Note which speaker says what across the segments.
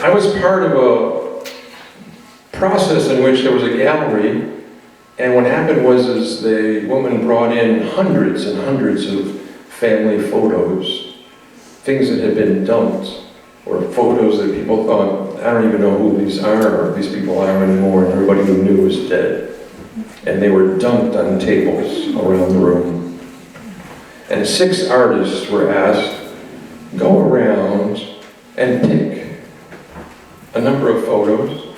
Speaker 1: I was part of a process in which there was a gallery, and what happened was the woman brought in hundreds and hundreds of family photos, things that had been dumped, or photos that people thought, I don't even know who these are, or these people are anymore, and everybody who knew was dead. And they were dumped on tables around the room. And 6 artists were asked, go around and pick a number of photos,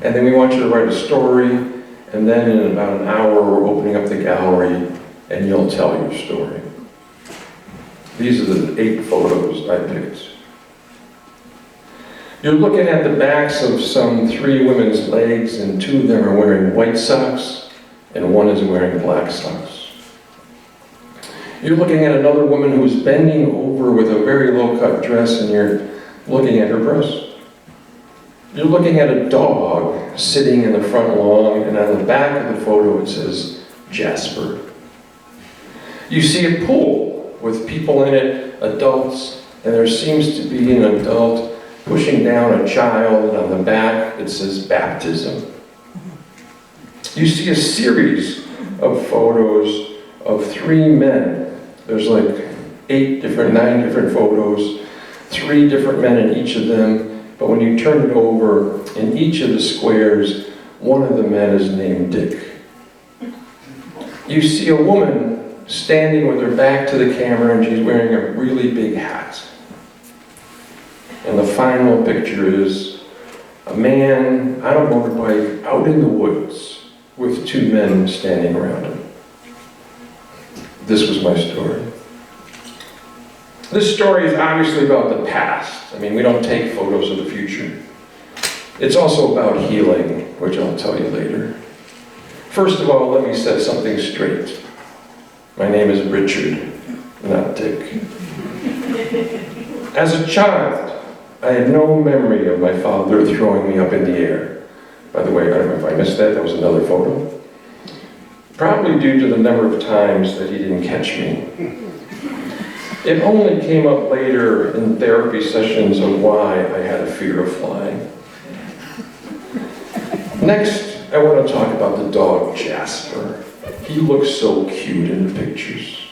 Speaker 1: and then we want you to write a story, and then in about an hour we're opening up the gallery and you'll tell your story. These are the 8 photos I picked. You're looking at the backs of some 3 women's legs, and 2 of them are wearing white socks and 1 is wearing black socks. You're looking at another woman who's bending over with a very low-cut dress, and you're looking at her breasts. You're looking at a dog sitting in the front lawn, and on the back of the photo it says, Jasper. You see a pool with people in it, adults, and there seems to be an adult pushing down a child, and on the back it says, baptism. You see a series of photos of 3 men. There's like 9 different photos, 3 different men in each of them. But when you turn it over, in each of the squares, one of the men is named Dick. You see a woman standing with her back to the camera, and she's wearing a really big hat. And the final picture is a man on a motorbike out in the woods with 2 men standing around him. This was my story. This story is obviously about the past. I mean, we don't take photos of the future. It's also about healing, which I'll tell you later. First of all, let me set something straight. My name is Richard, not Dick. As a child, I had no memory of my father throwing me up in the air. By the way, I don't know if I missed that, that was another photo. Probably due to the number of times that he didn't catch me. It only came up later in therapy sessions of why I had a fear of flying. Next, I want to talk about the dog Jasper. He looks so cute in the pictures.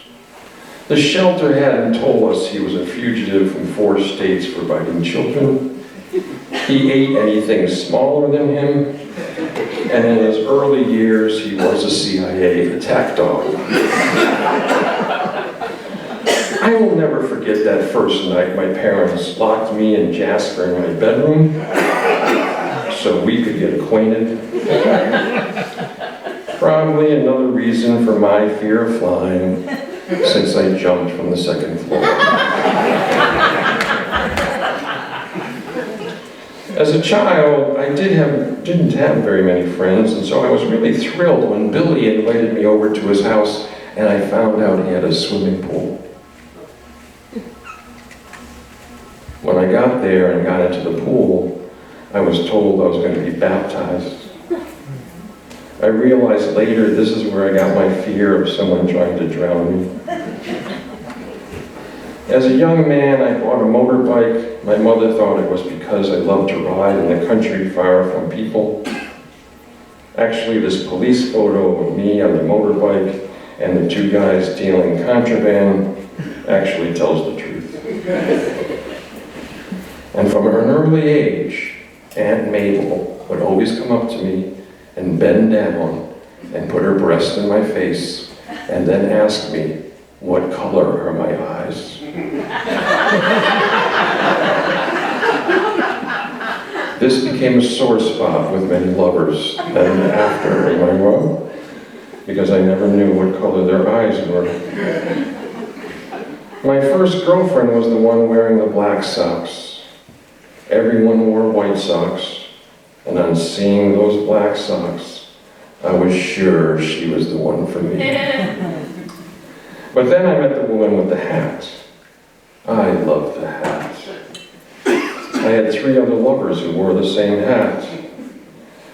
Speaker 1: The shelter hadn't told us he was a fugitive from 4 states for biting children. He ate anything smaller than him, and in his early years, he was a CIA attack dog. I will never forget that first night my parents locked me and Jasper in my bedroom so we could get acquainted. Probably another reason for my fear of flying, since I jumped from the 2nd floor. As a child, I didn't have very many friends, and so I was really thrilled when Billy invited me over to his house and I found out he had a swimming pool. When I got there and got into the pool, I was told I was going to be baptized. I realized later this is where I got my fear of someone trying to drown me. As a young man, I bought a motorbike. My mother thought it was because I loved to ride in the country far from people. Actually, this police photo of me on the motorbike and the 2 guys dealing contraband actually tells the truth. And from an early age, Aunt Mabel would always come up to me and bend down and put her breast in my face and then ask me, what color are my eyes? This became a sore spot with many lovers then and after. Am I wrong? Because I never knew what color their eyes were. My first girlfriend was the one wearing the black socks. Everyone wore white socks, and on seeing those black socks, I was sure she was the one for me. But then I met the woman with the hat. I loved the hat. I had 3 other lovers who wore the same hat.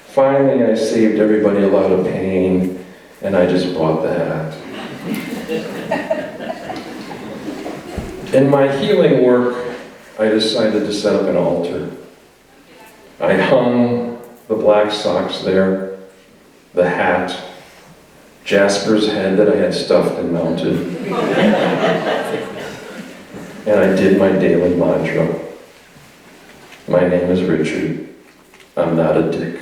Speaker 1: Finally, I saved everybody a lot of pain, and I just bought the hat. In my healing work, I decided to set up an altar. I hung the black socks there, the hat, Jasper's head that I had stuffed and mounted. And I did my daily mantra. My name is Richard. I'm not a dick.